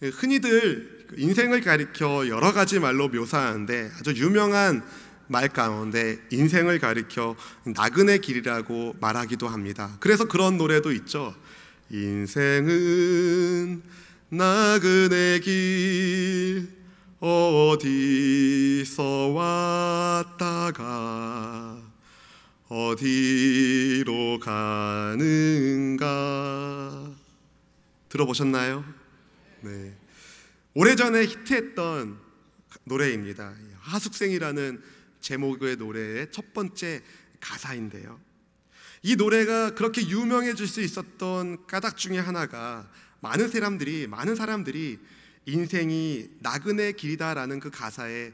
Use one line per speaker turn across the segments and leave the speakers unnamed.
흔히들 인생을 가리켜 여러 가지 말로 묘사하는데 아주 유명한 말 가운데 인생을 가리켜 나그네 길이라고 말하기도 합니다. 그래서 그런 노래도 있죠. 인생은 나그네 길 어디서 왔다가 어디로 가는가. 들어보셨나요? 네. 오래전에 히트했던 노래입니다. 하숙생이라는 제목의 노래의 첫 번째 가사인데요, 이 노래가 그렇게 유명해질 수 있었던 까닭 중에 하나가 많은 사람들이 인생이 나그네 길이다라는 그 가사에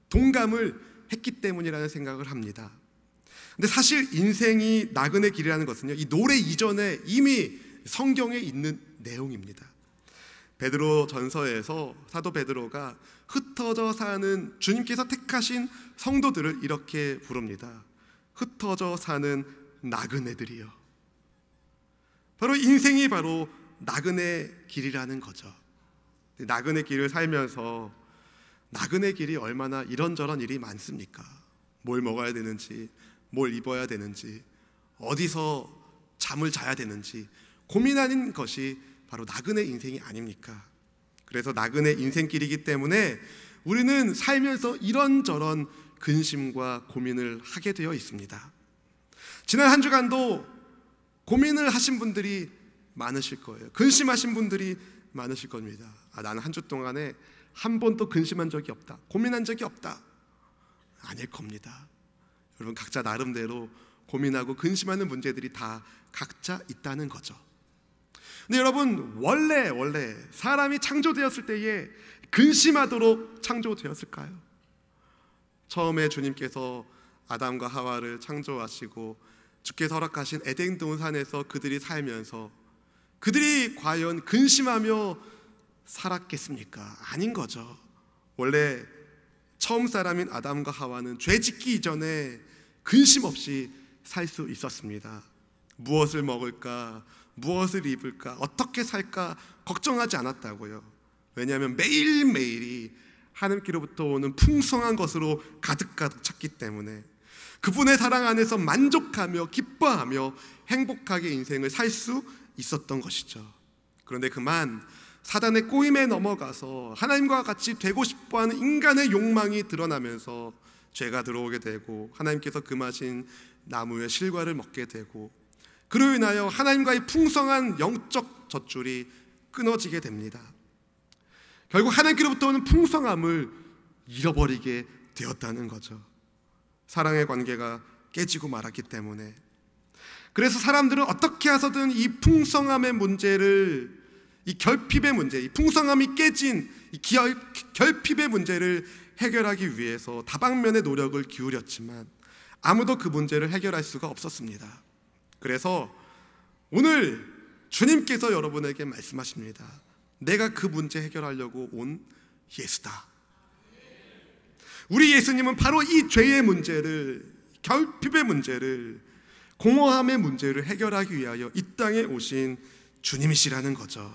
동감을 했기 때문이라는 생각을 합니다. 근데 사실 인생이 나그네 길이라는 것은요, 이 노래 이전에 이미 성경에 있는 내용입니다. 베드로 전서에서 사도 베드로가 흩어져 사는 주님께서 택하신 성도들을 이렇게 부릅니다. 흩어져 사는 나그네들이요. 바로 인생이 바로 나그네 길이라는 거죠. 나그네 길을 살면서 나그네 길이 얼마나 이런저런 일이 많습니까? 뭘 먹어야 되는지, 뭘 입어야 되는지, 어디서 잠을 자야 되는지 고민하는 것이 바로 나그네 인생이 아닙니까? 그래서 나그네 인생길이기 때문에 우리는 살면서 이런저런 근심과 고민을 하게 되어 있습니다. 지난 한 주간도 고민을 하신 분들이 많으실 거예요. 근심하신 분들이 많으실 겁니다. 나는 한 주 동안에 한 번도 근심한 적이 없다, 고민한 적이 없다. 아닐 겁니다. 여러분, 각자 나름대로 고민하고 근심하는 문제들이 다 각자 있다는 거죠. 근데 여러분, 원래 사람이 창조되었을 때에 근심하도록 창조되었을까요? 처음에 주님께서 아담과 하와를 창조하시고 주께서 허락하신 에덴 동산에서 그들이 살면서 그들이 과연 근심하며 살았겠습니까? 아닌 거죠. 원래 처음 사람인 아담과 하와는 죄 짓기 이전에 근심 없이 살 수 있었습니다. 무엇을 먹을까, 무엇을 입을까, 어떻게 살까 걱정하지 않았다고요. 왜냐하면 매일매일이 하나님께로부터 오는 풍성한 것으로 가득가득 찼기 때문에 그분의 사랑 안에서 만족하며 기뻐하며 행복하게 인생을 살 수 있었던 것이죠. 그런데 그만 사단의 꼬임에 넘어가서 하나님과 같이 되고 싶어하는 인간의 욕망이 드러나면서 죄가 들어오게 되고 하나님께서 금하신 나무의 실과를 먹게 되고 그로 인하여 하나님과의 풍성한 영적 젖줄이 끊어지게 됩니다. 결국 하나님께로부터 오는 풍성함을 잃어버리게 되었다는 거죠. 사랑의 관계가 깨지고 말았기 때문에. 그래서 사람들은 어떻게 해서든 이 풍성함의 문제를, 이 결핍의 문제, 이 풍성함이 깨진 이 결핍의 문제를 해결하기 위해서 다방면의 노력을 기울였지만 아무도 그 문제를 해결할 수가 없었습니다. 그래서 오늘 주님께서 여러분에게 말씀하십니다. 내가 그 문제 해결하려고 온 예수다. 우리 예수님은 바로 이 죄의 문제를, 결핍의 문제를, 공허함의 문제를 해결하기 위하여 이 땅에 오신 주님이시라는 거죠.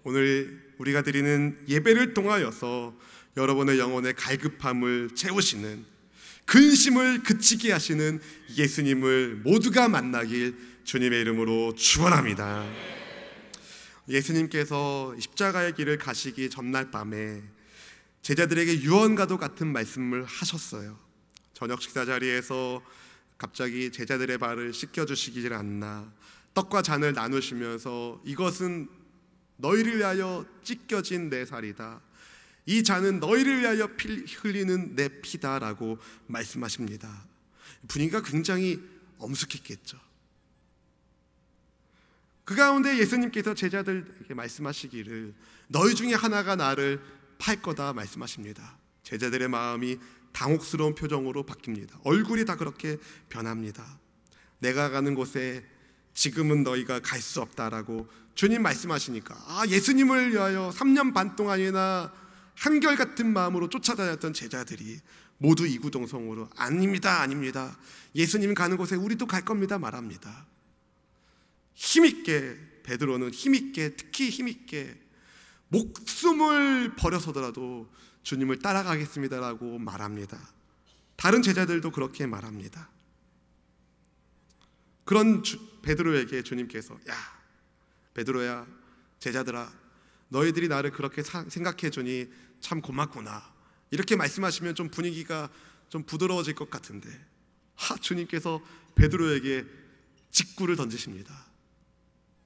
오늘 우리가 드리는 예배를 통하여서 여러분의 영혼의 갈급함을 채우시는, 근심을 그치게 하시는 예수님을 모두가 만나길 주님의 이름으로 축원합니다. 예수님께서 십자가의 길을 가시기 전날 밤에 제자들에게 유언과도 같은 말씀을 하셨어요. 저녁 식사 자리에서 갑자기 제자들의 발을 씻겨주시길 않나, 떡과 잔을 나누시면서 이것은 너희를 위하여 찢겨진 내 살이다, 이 잔은 너희를 위하여 흘리는 내 피다라고 말씀하십니다. 분위기가 굉장히 엄숙했겠죠. 그 가운데 예수님께서 제자들에게 말씀하시기를 너희 중에 하나가 나를 팔 거다 말씀하십니다. 제자들의 마음이 당혹스러운 표정으로 바뀝니다. 얼굴이 다 그렇게 변합니다. 내가 가는 곳에 지금은 너희가 갈 수 없다라고 주님 말씀하시니까 예수님을 위하여 3년 반 동안이나 한결같은 마음으로 쫓아다녔던 제자들이 모두 이구동성으로 아닙니다, 예수님 가는 곳에 우리도 갈 겁니다 말합니다. 힘있게 베드로는 힘있게, 특히 힘있게 목숨을 버려서더라도 주님을 따라가겠습니다라고 말합니다. 다른 제자들도 그렇게 말합니다. 그런 베드로에게 주님께서 야 베드로야, 제자들아, 너희들이 나를 그렇게 생각해 주니 참 고맙구나, 이렇게 말씀하시면 좀 분위기가 좀 부드러워질 것 같은데 주님께서 베드로에게 직구를 던지십니다.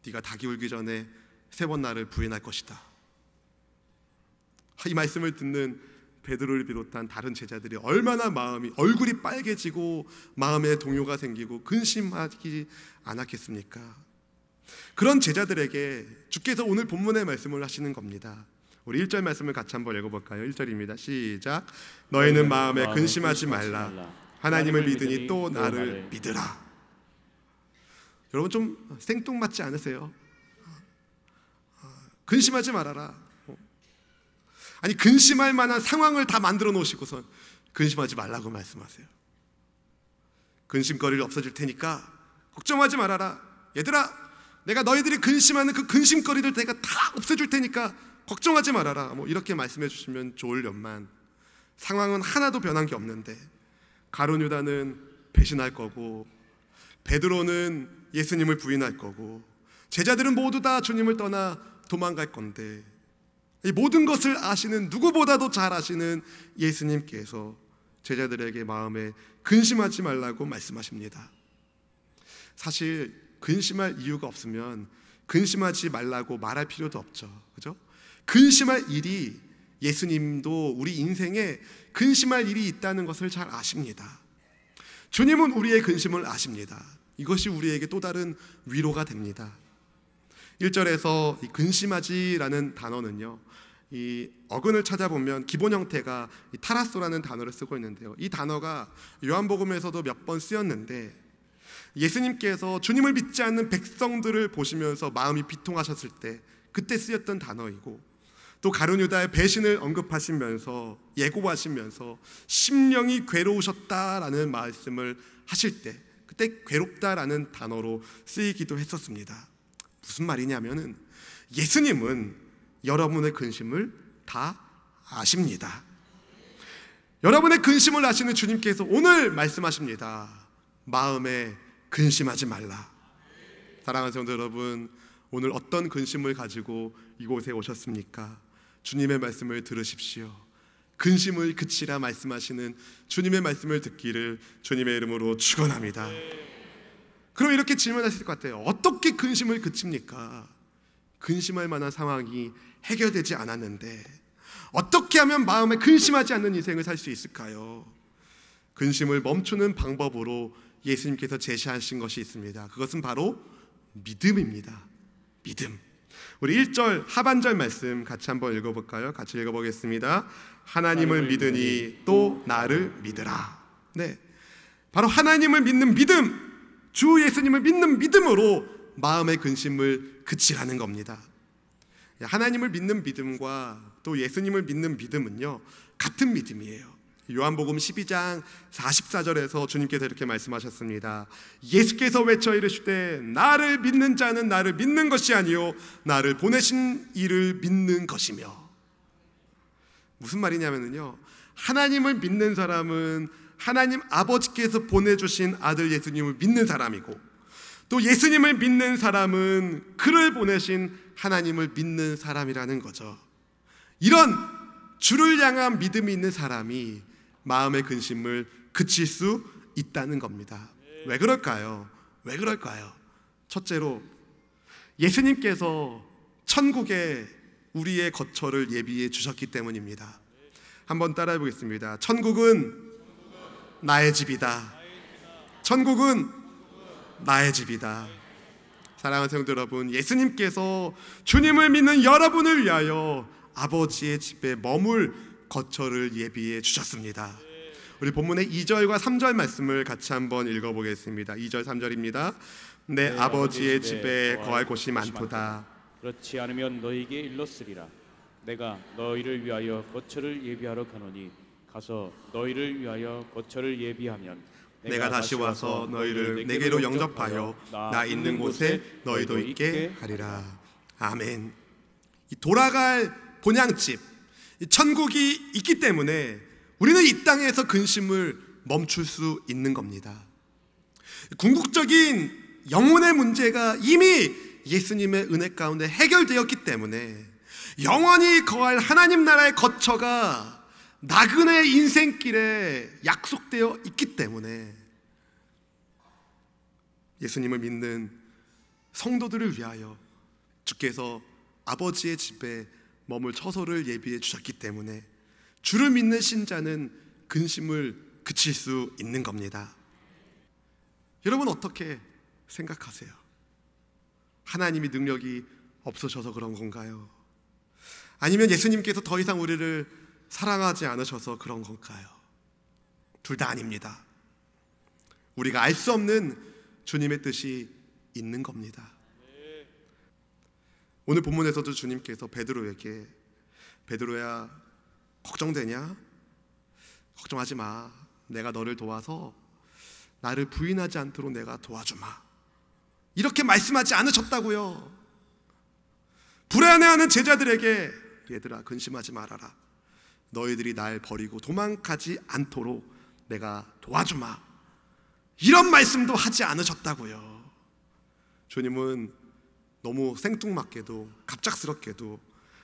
네가 닭이 울기 전에 3번 나를 부인할 것이다. 이 말씀을 듣는 베드로를 비롯한 다른 제자들이 얼마나 얼굴이 빨개지고 마음에 동요가 생기고 근심하지 않았겠습니까? 그런 제자들에게 주께서 오늘 본문의 말씀을 하시는 겁니다. 우리 1절 말씀을 같이 한번 읽어볼까요? 1절입니다. 시작. 너희는 마음에 근심하지 말라. 하나님을 믿으니 또 나를 믿으라. 여러분 좀 생뚱맞지 않으세요? 근심하지 말아라. 아니 근심할 만한 상황을 다 만들어 놓으시고선 근심하지 말라고 말씀하세요. 근심거리를 없어질 테니까 걱정하지 말아라. 얘들아, 내가 너희들이 근심하는 그 근심거리를 내가 다 없애줄 테니까 걱정하지 말아라. 이렇게 말씀해 주시면 좋으련만 상황은 하나도 변한 게 없는데 가룟 유다는 배신할 거고 베드로는 예수님을 부인할 거고 제자들은 모두 다 주님을 떠나 도망갈 건데 이 모든 것을 아시는, 누구보다도 잘 아시는 예수님께서 제자들에게 마음에 근심하지 말라고 말씀하십니다. 사실 근심할 이유가 없으면 근심하지 말라고 말할 필요도 없죠. 그죠? 근심할 일이, 예수님도 우리 인생에 근심할 일이 있다는 것을 잘 아십니다. 주님은 우리의 근심을 아십니다. 이것이 우리에게 또 다른 위로가 됩니다. 1절에서 이 근심하지라는 단어는요, 이 어근을 찾아보면 기본 형태가 이 타라소라는 단어를 쓰고 있는데요, 이 단어가 요한복음에서도 몇 번 쓰였는데 예수님께서 주님을 믿지 않는 백성들을 보시면서 마음이 비통하셨을 때 그때 쓰였던 단어이고, 또 가룟 유다의 배신을 언급하시면서 예고하시면서 심령이 괴로우셨다라는 말씀을 하실 때 그때 괴롭다라는 단어로 쓰이기도 했었습니다. 무슨 말이냐면은 예수님은 여러분의 근심을 다 아십니다. 여러분의 근심을 아시는 주님께서 오늘 말씀하십니다. 마음에 근심하지 말라. 사랑하는 성도 여러분, 오늘 어떤 근심을 가지고 이곳에 오셨습니까? 주님의 말씀을 들으십시오. 근심을 그치라 말씀하시는 주님의 말씀을 듣기를 주님의 이름으로 축원합니다. 그럼 이렇게 질문하실 것 같아요. 어떻게 근심을 그칩니까? 근심할 만한 상황이 해결되지 않았는데 어떻게 하면 마음에 근심하지 않는 인생을 살 수 있을까요? 근심을 멈추는 방법으로 예수님께서 제시하신 것이 있습니다. 그것은 바로 믿음입니다. 믿음. 우리 1절 하반절 말씀 같이 한번 읽어볼까요? 같이 읽어보겠습니다. 하나님을 믿으니 또 나를 믿으라. 네, 바로 하나님을 믿는 믿음, 주 예수님을 믿는 믿음으로 마음의 근심을 그치라는 겁니다. 하나님을 믿는 믿음과 또 예수님을 믿는 믿음은요, 같은 믿음이에요. 요한복음 12장 44절에서 주님께서 이렇게 말씀하셨습니다. 예수께서 외쳐 이르시되 나를 믿는 자는 나를 믿는 것이 아니요 나를 보내신 이를 믿는 것이며. 무슨 말이냐면요, 하나님을 믿는 사람은 하나님 아버지께서 보내주신 아들 예수님을 믿는 사람이고, 또 예수님을 믿는 사람은 그를 보내신 하나님을 믿는 사람이라는 거죠. 이런 주를 향한 믿음이 있는 사람이 마음의 근심을 그칠 수 있다는 겁니다. 왜 그럴까요? 왜 그럴까요? 첫째로 예수님께서 천국에 우리의 거처를 예비해 주셨기 때문입니다. 한번 따라해 보겠습니다. 천국은 나의 집이다. 천국은 나의 집이다. 사랑하는 성도 여러분, 예수님께서 주님을 믿는 여러분을 위하여 아버지의 집에 머물 거처를 예비해 주셨습니다. 우리 본문의 2절과 3절 말씀을 같이 한번 읽어보겠습니다. 2절 3절입니다. 내 아버지의 집에 거할 곳이 많도다.
그렇지 않으면 너희에게 일렀으리라. 내가 너희를 위하여 거처를 예비하러 가노니 가서 너희를 위하여 거처를 예비하면
내가 다시 와서 너희를 내게로 영접하여 나 있는 곳에 너희도 있게 하리라. 아멘. 이 돌아갈 본향집, 이 천국이 있기 때문에 우리는 이 땅에서 근심을 멈출 수 있는 겁니다. 궁극적인 영혼의 문제가 이미 예수님의 은혜 가운데 해결되었기 때문에 영원히 거할 하나님 나라의 거처가 나그네 인생길에 약속되어 있기 때문에 예수님을 믿는 성도들을 위하여 주께서 아버지의 집에 머물 처소를 예비해 주셨기 때문에 주를 믿는 신자는 근심을 그칠 수 있는 겁니다. 여러분 어떻게 생각하세요? 하나님이 능력이 없으셔서 그런 건가요? 아니면 예수님께서 더 이상 우리를 사랑하지 않으셔서 그런 건가요? 둘 다 아닙니다. 우리가 알 수 없는 주님의 뜻이 있는 겁니다. 오늘 본문에서도 주님께서 베드로에게 베드로야 걱정되냐? 걱정하지 마. 내가 너를 도와서 나를 부인하지 않도록 내가 도와주마. 이렇게 말씀하지 않으셨다고요. 불안해하는 제자들에게 얘들아 근심하지 말아라. 너희들이 날 버리고 도망가지 않도록 내가 도와주마. 이런 말씀도 하지 않으셨다고요. 주님은 너무 생뚱맞게도 갑작스럽게도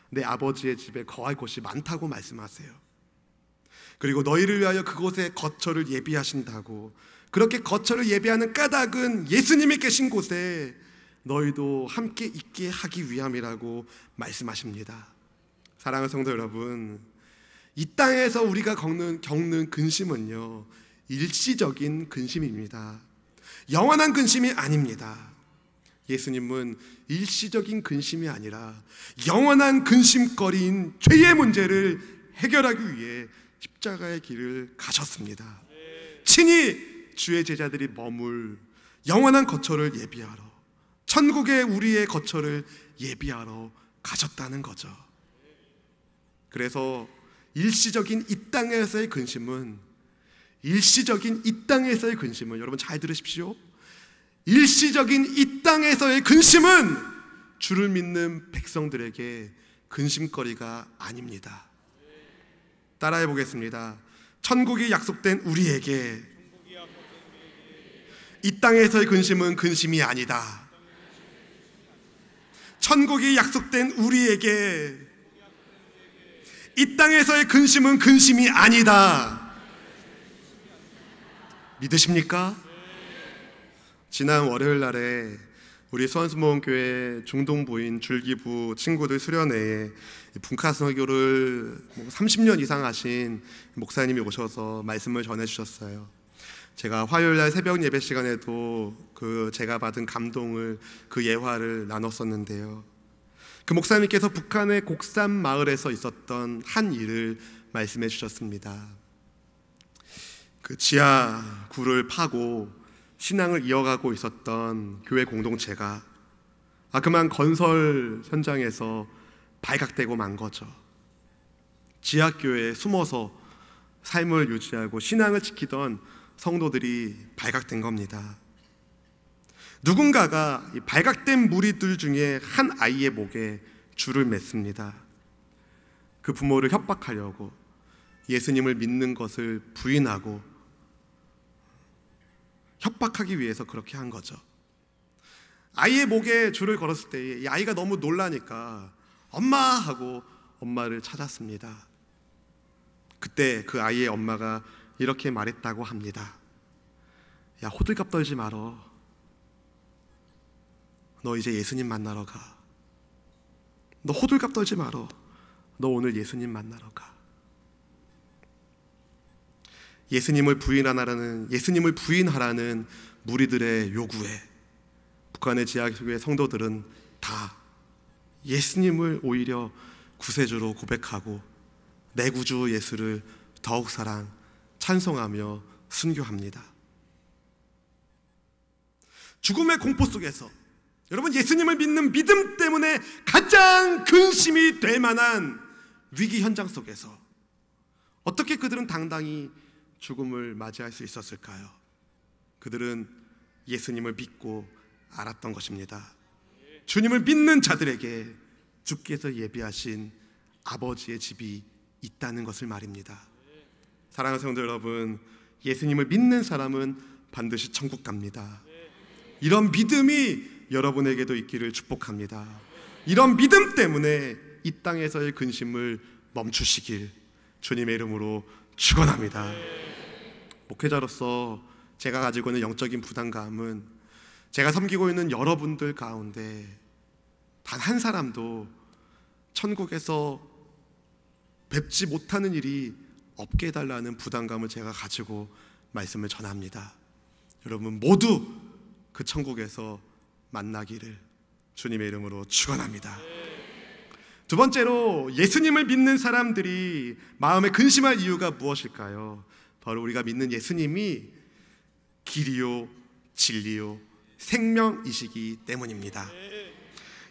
내 아버지의 집에 거할 곳이 많다고 말씀하세요. 그리고 너희를 위하여 그곳에 거처를 예비하신다고. 그렇게 거처를 예비하는 까닭은 예수님이 계신 곳에 너희도 함께 있게 하기 위함이라고 말씀하십니다. 사랑하는 성도 여러분, 이 땅에서 우리가 겪는 근심은요 일시적인 근심입니다. 영원한 근심이 아닙니다. 예수님은 일시적인 근심이 아니라 영원한 근심거리인 죄의 문제를 해결하기 위해 십자가의 길을 가셨습니다. 친히 주의 제자들이 머물 영원한 거처를 예비하러, 천국의 우리의 거처를 예비하러 가셨다는 거죠. 그래서 일시적인 이 땅에서의 근심은 여러분 잘 들으십시오. 일시적인 이 땅에서의 근심은 주를 믿는 백성들에게 근심거리가 아닙니다. 따라해 보겠습니다. 천국이 약속된 우리에게 이 땅에서의 근심은 근심이 아니다. 천국이 약속된 우리에게 이 땅에서의 근심은 근심이 아니다. 믿으십니까? 지난 월요일 날에 우리 수원수목원교회 중동부인 줄기부 친구들 수련회에 분카 설교를 30년 이상 하신 목사님이 오셔서 말씀을 전해주셨어요. 제가 화요일 날 새벽 예배 시간에도 제가 받은 감동을, 그 예화를 나눴었는데요. 그 목사님께서 북한의 곡산 마을에서 있었던 한 일을 말씀해 주셨습니다. 그 지하 굴을 파고 신앙을 이어가고 있었던 교회 공동체가 그만 건설 현장에서 발각되고 만 거죠. 지하교회에 숨어서 삶을 유지하고 신앙을 지키던 성도들이 발각된 겁니다. 누군가가 이 발각된 무리들 중에 한 아이의 목에 줄을 맸습니다. 그 부모를 협박하려고, 예수님을 믿는 것을 부인하고 협박하기 위해서 그렇게 한 거죠. 아이의 목에 줄을 걸었을 때 이 아이가 너무 놀라니까 엄마 하고 엄마를 찾았습니다. 그때 그 아이의 엄마가 이렇게 말했다고 합니다. 야, 호들갑 떨지 말어. 너 이제 예수님 만나러 가. 너 호들갑 떨지 말어. 너 오늘 예수님 만나러 가. 예수님을 부인하라는 무리들의 요구에 북한의 지하교회 성도들은 다 예수님을 오히려 구세주로 고백하고 내 구주 예수를 더욱 찬송하며 순교합니다. 죽음의 공포 속에서 여러분, 예수님을 믿는 믿음 때문에 가장 근심이 될 만한 위기 현장 속에서 어떻게 그들은 당당히 죽음을 맞이할 수 있었을까요? 그들은 예수님을 믿고 알았던 것입니다. 주님을 믿는 자들에게 주께서 예비하신 아버지의 집이 있다는 것을 말입니다. 사랑하는 성도 여러분, 예수님을 믿는 사람은 반드시 천국 갑니다. 이런 믿음이 여러분에게도 있기를 축복합니다. 이런 믿음 때문에 이 땅에서의 근심을 멈추시길 주님의 이름으로 축원합니다. 목회자로서 제가 가지고 있는 영적인 부담감은 제가 섬기고 있는 여러분들 가운데 단 한 사람도 천국에서 뵙지 못하는 일이 없게 해달라는 부담감을 제가 가지고 말씀을 전합니다. 여러분 모두 그 천국에서 만나기를 주님의 이름으로 축원합니다. 두 번째로 예수님을 믿는 사람들이 마음에 근심할 이유가 무엇일까요? 바로 우리가 믿는 예수님이 길이요 진리요 생명이시기 때문입니다.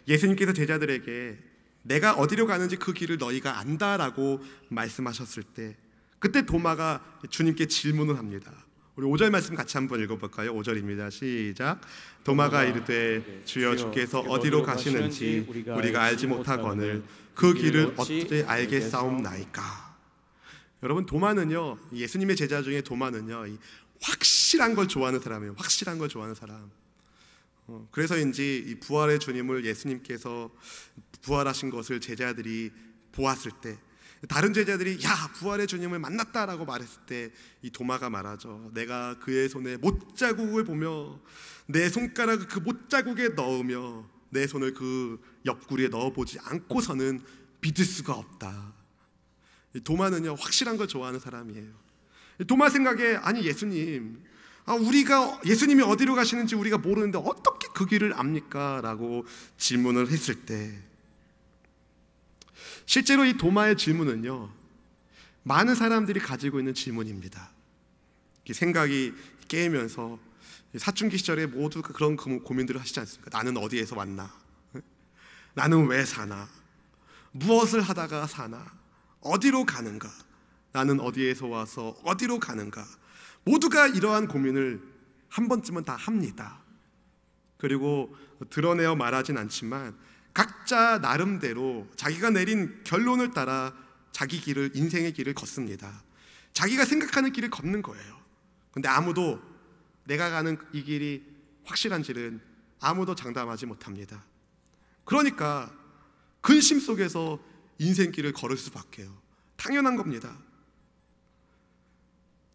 예수님께서 제자들에게 내가 어디로 가는지 그 길을 너희가 안다라고 말씀하셨을 때 그때 도마가 주님께 질문을 합니다. 우리 5절 말씀 같이 한번 읽어볼까요? 5절입니다. 시작. 도마가 이르되 주여 주께서 어디로 가시는지 우리가 알지 못하거늘 그 길을 어떻게 알겠사옵나이까. 여러분 도마는요, 예수님의 제자 중에 도마는요 확실한 걸 좋아하는 사람이에요. 확실한 걸 좋아하는 사람. 그래서인지 이 부활의 주님을 예수님께서 부활하신 것을 제자들이 보았을 때 다른 제자들이 야 부활의 주님을 만났다라고 말했을 때 이 도마가 말하죠. 내가 그의 손에 못자국을 보며 내 손가락을 그 못자국에 넣으며 내 손을 그 옆구리에 넣어보지 않고서는 믿을 수가 없다. 도마는요 확실한 걸 좋아하는 사람이에요. 도마 생각에 아니 예수님 우리가 예수님이 어디로 가시는지 우리가 모르는데 어떻게 그 길을 압니까? 라고 질문을 했을 때 실제로 이 도마의 질문은요 많은 사람들이 가지고 있는 질문입니다. 생각이 깨이면서 사춘기 시절에 모두 그런 고민들을 하시지 않습니까? 나는 어디에서 왔나? 나는 왜 사나? 무엇을 하다가 사나? 어디로 가는가? 나는 어디에서 와서 어디로 가는가? 모두가 이러한 고민을 한 번쯤은 다 합니다. 그리고 드러내어 말하진 않지만 각자 나름대로 자기가 내린 결론을 따라 자기 길을, 인생의 길을 걷습니다. 자기가 생각하는 길을 걷는 거예요. 근데 아무도 내가 가는 이 길이 확실한지는 아무도 장담하지 못합니다. 그러니까 근심 속에서 인생길을 걸을 수밖에요. 당연한 겁니다.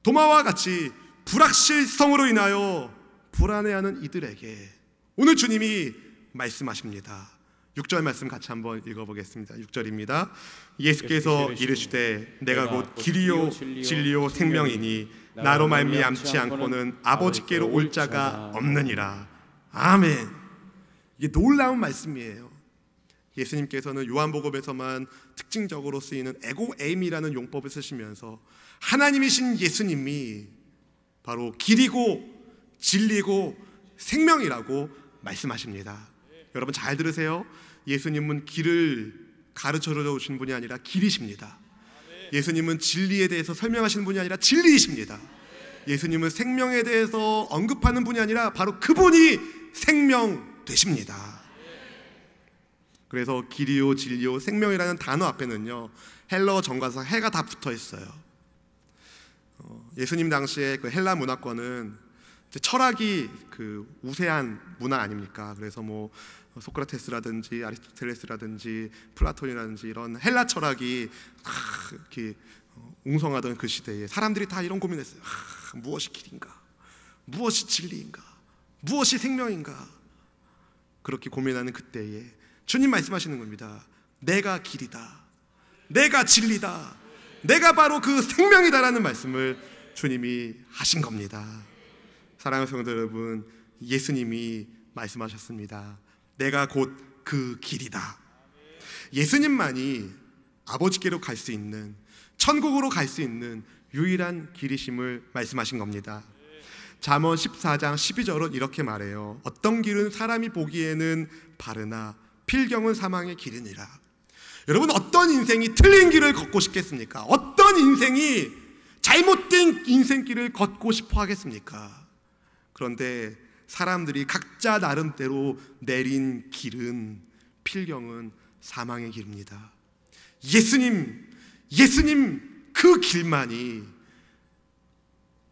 도마와 같이 불확실성으로 인하여 불안해하는 이들에게 오늘 주님이 말씀하십니다. 6절 말씀 같이 한번 읽어보겠습니다. 6절입니다. 예수께서 이르시되 내가 곧 길이요 진리요 생명이니 나로 말미암지 않고는 아버지께로 올 자가 없느니라. 아멘. 이게 놀라운 말씀이에요. 예수님께서는 요한복음에서만 특징적으로 쓰이는 에고에임이라는 용법을 쓰시면서 하나님이신 예수님이 바로 길이고 진리고 생명이라고 말씀하십니다. 여러분 잘 들으세요. 예수님은 길을 가르쳐 주신 분이 아니라 길이십니다. 예수님은 진리에 대해서 설명하시는 분이 아니라 진리이십니다. 예수님은 생명에 대해서 언급하는 분이 아니라 바로 그분이 생명 되십니다. 그래서 길이요 진리요 생명이라는 단어 앞에는요 헬라어 정관사 해가 다 붙어 있어요. 예수님 당시에 그 헬라 문화권은 철학이 그 우세한 문화 아닙니까? 그래서 뭐 소크라테스라든지 아리스토텔레스라든지 플라톤이라든지 이런 헬라 철학이 이렇게 웅성하던 그 시대에 사람들이 다 이런 고민했어요. 무엇이 길인가? 무엇이 진리인가? 무엇이 생명인가? 그렇게 고민하는 그때에 주님 말씀하시는 겁니다. 내가 길이다. 내가 진리다. 내가 바로 그 생명이다라는 말씀을 주님이 하신 겁니다. 사랑하는 성도 여러분, 예수님이 말씀하셨습니다. 내가 곧 그 길이다. 예수님만이 아버지께로 갈 수 있는, 천국으로 갈 수 있는 유일한 길이심을 말씀하신 겁니다. 잠언 14장 12절은 이렇게 말해요. 어떤 길은 사람이 보기에는 바르나 필경은 사망의 길이니라. 여러분 어떤 인생이 틀린 길을 걷고 싶겠습니까? 어떤 인생이 잘못된 인생길을 걷고 싶어 하겠습니까? 그런데 사람들이 각자 나름대로 내린 길은, 필경은 사망의 길입니다. 예수님 그 길만이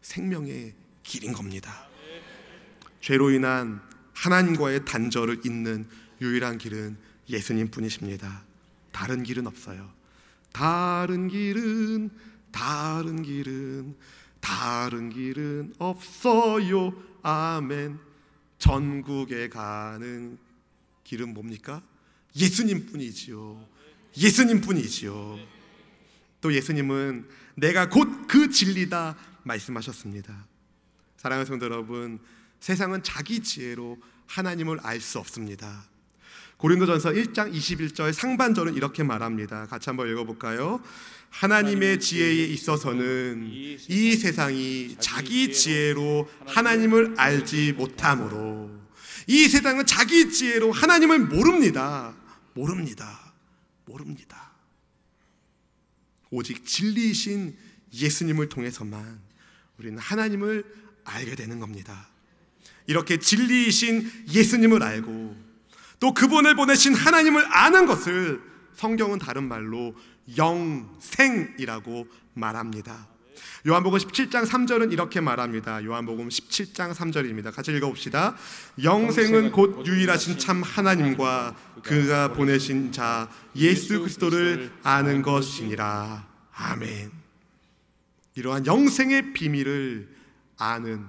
생명의 길인 겁니다. 죄로 인한 하나님과의 단절을 잇는 유일한 길은 예수님 뿐이십니다. 다른 길은 없어요. 다른 길은 없어요. 아멘. 전국에 가는 길은 뭡니까? 예수님 뿐이지요. 예수님 뿐이지요. 또 예수님은 내가 곧 그 진리다 말씀하셨습니다. 사랑하는 성도 여러분, 세상은 자기 지혜로 하나님을 알 수 없습니다. 고린도전서 1장 21절 상반절은 이렇게 말합니다. 같이 한번 읽어볼까요? 하나님의 지혜에 있어서는 이 세상이 자기 지혜로 하나님을 알지 못하므로, 이 세상은 자기 지혜로 하나님을 모릅니다. 오직 진리이신 예수님을 통해서만 우리는 하나님을 알게 되는 겁니다. 이렇게 진리이신 예수님을 알고 또 그분을 보내신 하나님을 아는 것을 성경은 다른 말로 영생이라고 말합니다. 요한복음 17장 3절은 이렇게 말합니다. 요한복음 17장 3절입니다. 같이 읽어봅시다. 영생은 곧 유일하신 참 하나님과 그가 보내신 자 예수 그리스도를 아는 것이니라. 아멘. 이러한 영생의 비밀을 아는,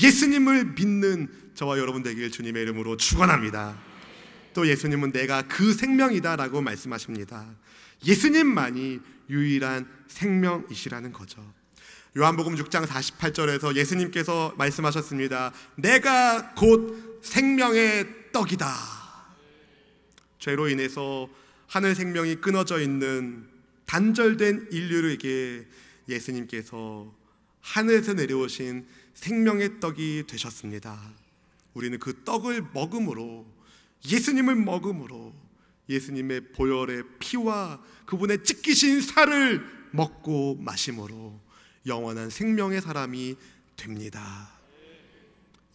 예수님을 믿는 저와 여러분 되길 주님의 이름으로 축원합니다. 또 예수님은 내가 그 생명이다 라고 말씀하십니다. 예수님만이 유일한 생명이시라는 거죠. 요한복음 6장 48절에서 예수님께서 말씀하셨습니다. 내가 곧 생명의 떡이다. 죄로 인해서 하늘 생명이 끊어져 있는 단절된 인류에게 예수님께서 하늘에서 내려오신 생명의 떡이 되셨습니다. 우리는 그 떡을 먹음으로, 예수님을 먹음으로, 예수님의 보혈의 피와 그분의 찢기신 살을 먹고 마심으로 영원한 생명의 사람이 됩니다.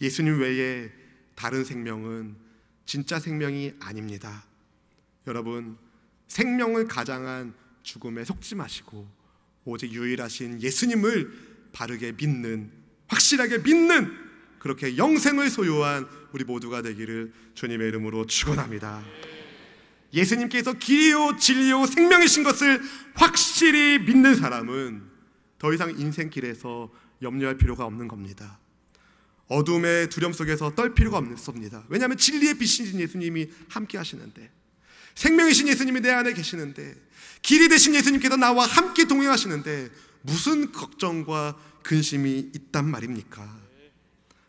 예수님 외에 다른 생명은 진짜 생명이 아닙니다. 여러분, 생명을 가장한 죽음에 속지 마시고 오직 유일하신 예수님을 바르게 믿는, 확실하게 믿는, 그렇게 영생을 소유한 우리 모두가 되기를 주님의 이름으로 축원합니다. 예수님께서 길이요 진리요 생명이신 것을 확실히 믿는 사람은 더 이상 인생길에서 염려할 필요가 없는 겁니다. 어둠의 두려움 속에서 떨 필요가 없습니다. 왜냐하면 진리의 빛이신 예수님이 함께 하시는데, 생명이신 예수님이 내 안에 계시는데, 길이 되신 예수님께서 나와 함께 동행하시는데 무슨 걱정과 근심이 있단 말입니까?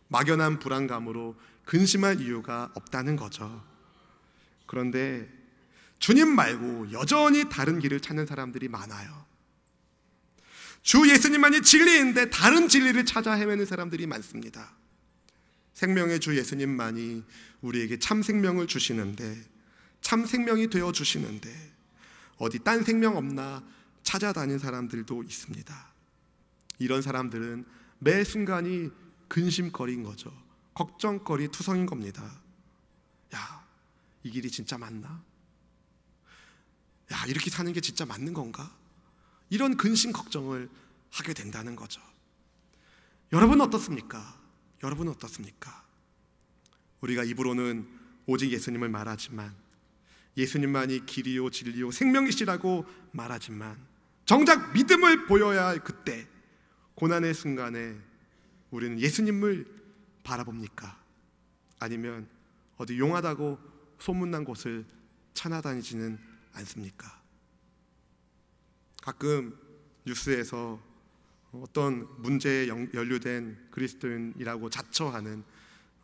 막연한 불안감으로 근심할 이유가 없다는 거죠. 그런데 주님 말고 여전히 다른 길을 찾는 사람들이 많아요. 주 예수님만이 진리인데 다른 진리를 찾아 헤매는 사람들이 많습니다. 생명의 주 예수님만이 우리에게 참 생명을 주시는데, 참 생명이 되어 주시는데 어디 딴 생명 없나 찾아다니는 사람들도 있습니다. 이런 사람들은 매 순간이 근심거리인 거죠. 걱정거리 투성인 겁니다. 야, 이 길이 진짜 맞나? 야, 이렇게 사는 게 진짜 맞는 건가? 이런 근심 걱정을 하게 된다는 거죠. 여러분은 어떻습니까? 우리가 입으로는 오직 예수님을 말하지만, 예수님만이 길이요 진리요 생명이시라고 말하지만, 정작 믿음을 보여야 할 그때, 고난의 순간에 우리는 예수님을 바라봅니까? 아니면 어디 용하다고 소문난 곳을 찾아다니지는 않습니까? 가끔 뉴스에서 어떤 문제에 연루된 그리스도인이라고 자처하는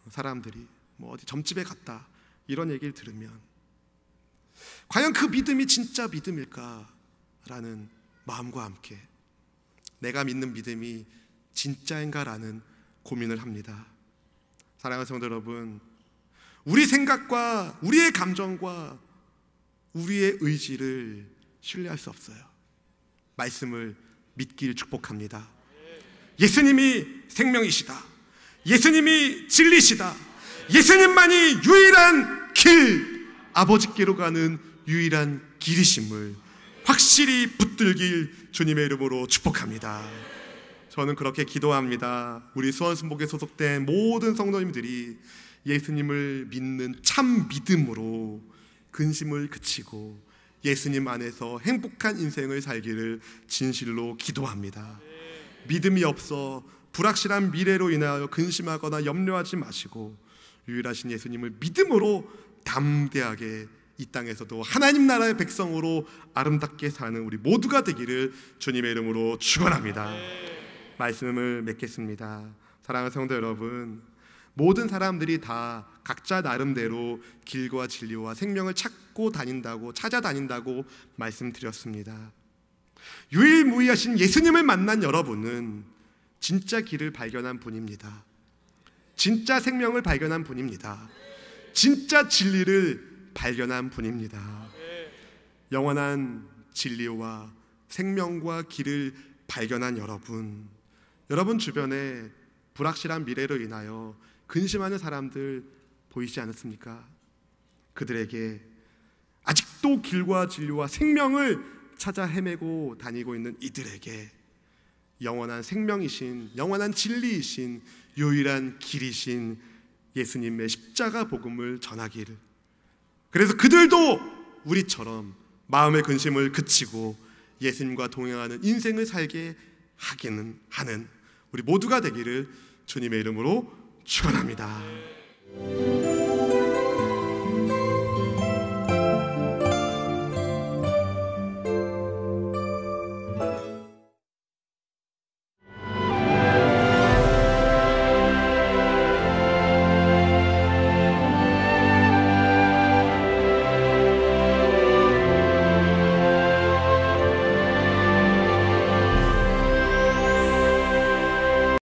사람들이 뭐 어디 점집에 갔다 이런 얘기를 들으면 과연 그 믿음이 진짜 믿음일까라는 마음과 함께 내가 믿는 믿음이 진짜인가라는 고민을 합니다. 사랑하는 성도 여러분, 우리 생각과 우리의 감정과 우리의 의지를 신뢰할 수 없어요. 말씀을 믿길 축복합니다. 예수님이 생명이시다. 예수님이 진리시다, 예수님만이 유일한 길, 아버지께로 가는 유일한 길이심을 확실히 붙들길 주님의 이름으로 축복합니다. 저는 그렇게 기도합니다. 우리 수원순복에 소속된 모든 성도님들이 예수님을 믿는 참 믿음으로 근심을 그치고 예수님 안에서 행복한 인생을 살기를 진실로 기도합니다. 믿음이 없어 불확실한 미래로 인하여 근심하거나 염려하지 마시고 유일하신 예수님을 믿음으로 담대하게 이 땅에서도 하나님 나라의 백성으로 아름답게 사는 우리 모두가 되기를 주님의 이름으로 축원합니다. 말씀을 맺겠습니다. 사랑하는 성도 여러분, 모든 사람들이 다 각자 나름대로 길과 진리와 생명을 찾아다닌다고 말씀드렸습니다. 유일무이하신 예수님을 만난 여러분은 진짜 길을 발견한 분입니다. 진짜 생명을 발견한 분입니다. 진짜 진리를 발견한 분입니다. 영원한 진리와 생명과 길을 발견한 여러분 주변에 불확실한 미래로 인하여 근심하는 사람들 보이지 않습니까? 그들에게 아직도 길과 진리와 생명을 찾아 헤매고 다니고 있는 이들에게 영원한 생명이신, 영원한 진리이신, 유일한 길이신 예수님의 십자가 복음을 전하기를, 그래서 그들도 우리처럼 마음의 근심을 그치고 예수님과 동행하는 인생을 살게 하는 우리 모두가 되기를 주님의 이름으로 축원합니다.